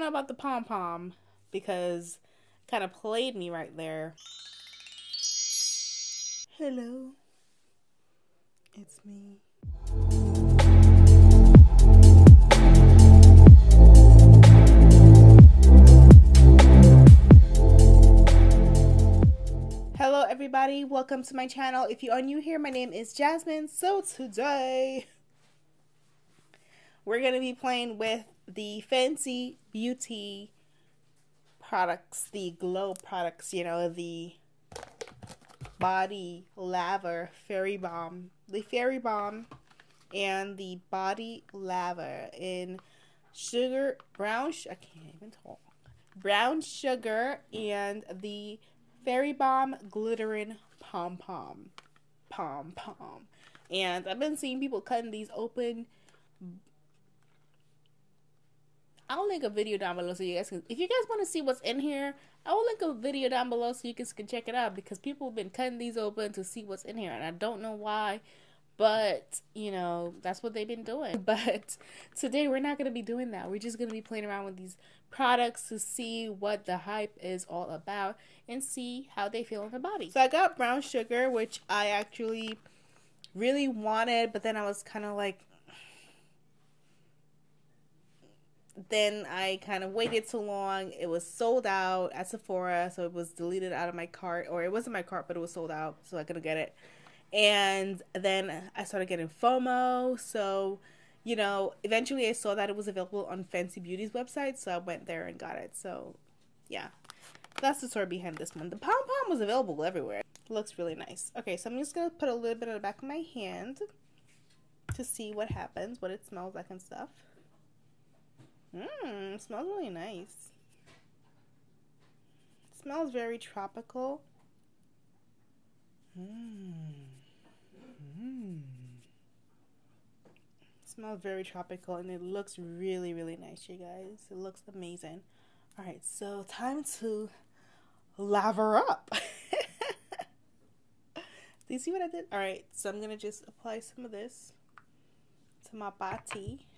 don't know about the Pom Pom because it kind of played me right there. Hello, it's me. Hello everybody, welcome to my channel. If you are new here, my name is Jasmine. So today we're going to be playing with the Fenty Beauty products, the glow products, you know, the body laver fairy balm, and the body laver in sugar, brown sugar, and the fairy balm glittering pom pom. And I've been seeing people cutting these open. I'll link a video down below so you guys can, if you guys want to see what's in here, I will link a video down below so you guys can check it out, because people have been cutting these open to see what's in here, and I don't know why, but you know, that's what they've been doing. But today we're not going to be doing that. We're just going to be playing around with these products to see what the hype is all about and see how they feel in the body. So I got brown sugar, which I actually really wanted, but then I was kind of like, then I kind of waited too long. It was sold out at Sephora, so it was deleted out of my cart, or it wasn't my cart, but it was sold out, so I couldn't get it. And then I started getting FOMO, so you know, eventually I saw that it was available on Fenty Beauty's website, so I went there and got it. So yeah, that's the story behind this one. The Pom Pom was available everywhere. It looks really nice. Okay, so I'm just gonna put a little bit on the back of my hand to see what happens, what it smells like and stuff. It smells really nice. It smells very tropical. It smells very tropical, and it looks really, really nice, you guys. It looks amazing. Alright, so time to laver up. Do you see what I did? Alright, so I'm gonna just apply some of this to my body.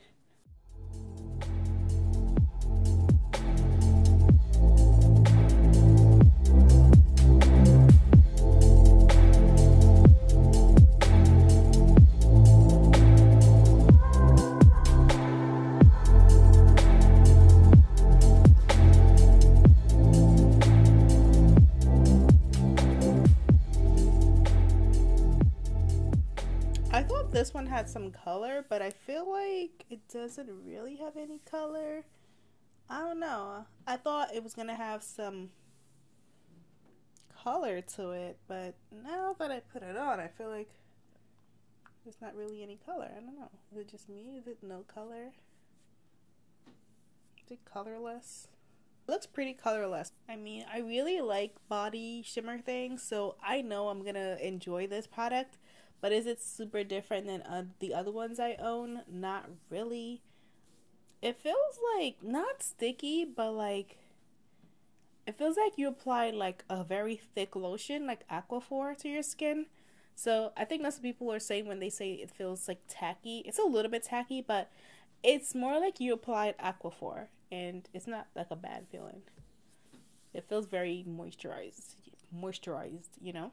I thought this one had some color, but I feel like it doesn't really have any color. I don't know. I thought it was going to have some color to it, but now that I put it on, I feel like there's not really any color. I don't know. Is it just me? Is it no color? Is it colorless? It looks pretty colorless. I mean, I really like body shimmer things, so I know I'm going to enjoy this product. But is it super different than the other ones I own? Not really. It feels like not sticky, but like it feels like you applied like a very thick lotion, like Aquaphor, to your skin. So I think that's what people are saying when they say it feels like tacky. It's a little bit tacky, but it's more like you applied Aquaphor, and it's not like a bad feeling. It feels very moisturized, you know.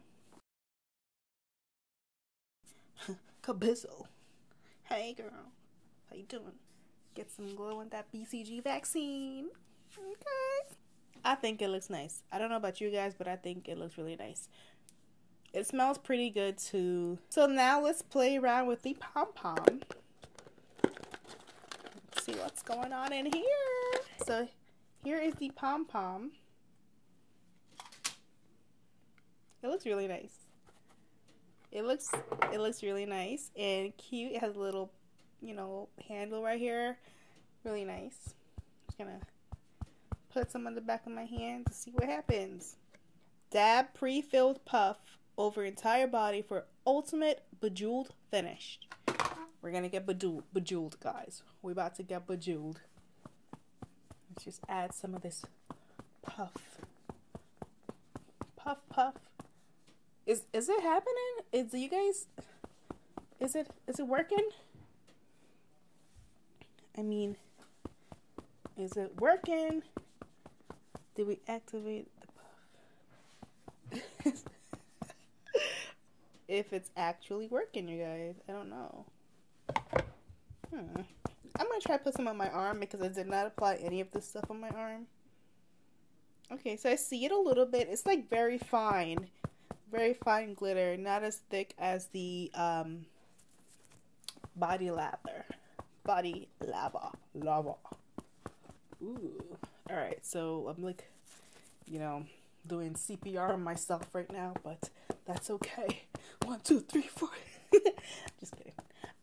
Kabizzle. Hey girl, how you doing? Get some glow in that BCG vaccine. Okay. I think it looks nice. I don't know about you guys, but I think it looks really nice. It smells pretty good too. So now let's play around with the Pom Pom. Let's see what's going on in here. So here is the Pom Pom. It looks really nice. It looks really nice and cute. It has a little, you know, handle right here. Really nice. Just gonna put some on the back of my hand to see what happens. Dab pre-filled puff over entire body for ultimate bejeweled finish. We're gonna get bejeweled, guys. We're about to get bejeweled. Let's just add some of this puff. Puff. Is it happening? Is it working? I mean, Is it working? Did we activate the puff? If it's actually working, you guys. I don't know. I'm gonna try to put some on my arm because I did not apply any of this stuff on my arm. Okay, so I see it a little bit. It's like very fine glitter, not as thick as the body lava. Ooh. All right, so I'm like, you know, doing CPR on myself right now, but that's okay. 1, 2, 3, 4. Just kidding.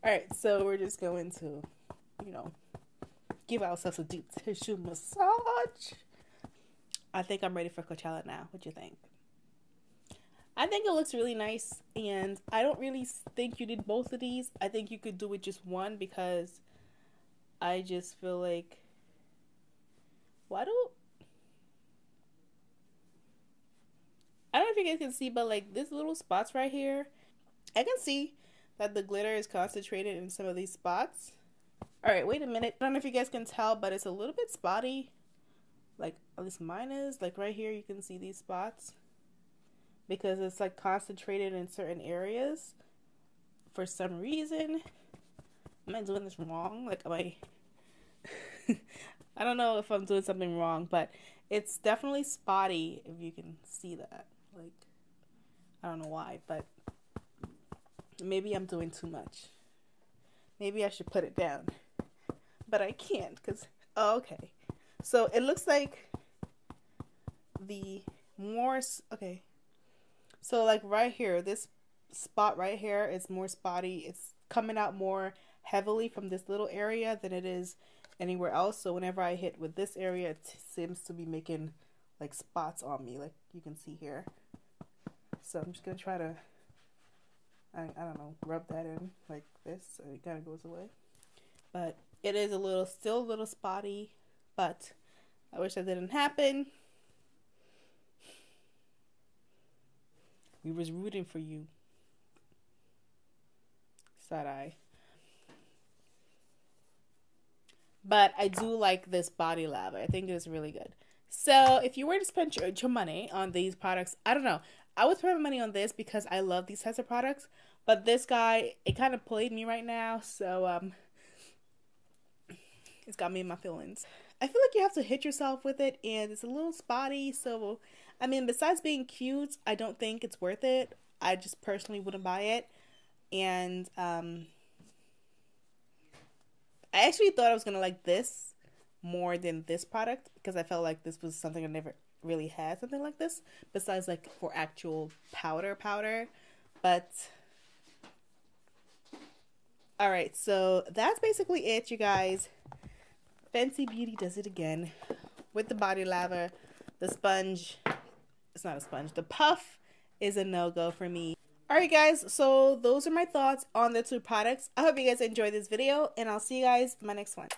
All right, so we're just going to, you know, give ourselves a deep tissue massage. I think I'm ready for Coachella now. What do you think? I think it looks really nice, and I don't really think you did both of these. I think you could do it just one because I just feel like, I don't know if you guys can see, but like this little spots right here, I can see that the glitter is concentrated in some of these spots. All right, wait a minute. I don't know if you guys can tell, but it's a little bit spotty. Like, at least mine is. Like right here, you can see these spots because it's like concentrated in certain areas for some reason. Am I doing this wrong? Like, am I... I don't know if I'm doing something wrong, but it's definitely spotty if you can see that. Like, I don't know why, but maybe I'm doing too much. Maybe I should put it down, but I can't because, oh, okay. So it looks like the more, okay. So like right here, this spot right here is more spotty. It's coming out more heavily from this little area than it is anywhere else. So whenever I hit with this area, it seems to be making like spots on me, like you can see here. So I'm just gonna try to, I don't know, rub that in like this so it kind of goes away. But it is still a little spotty, but I wish that didn't happen. We was rooting for you. Side eye. But I do like this body lava. I think it's really good. So if you were to spend your money on these products, I don't know. I would spend my money on this because I love these types of products. But this guy, it kind of played me right now. So it's got me in my feelings. I feel like you have to hit yourself with it. And it's a little spotty. So, I mean, besides being cute, I don't think it's worth it. I just personally wouldn't buy it. And I actually thought I was going to like this more than this product because I felt like this was something I never really had, something like this, besides like for actual powder. But all right, so that's basically it, you guys. Fenty Beauty does it again with the body lava. The sponge, it's not a sponge, the puff is a no-go for me. Alright guys, so those are my thoughts on the two products. I hope you guys enjoyed this video, and I'll see you guys in my next one.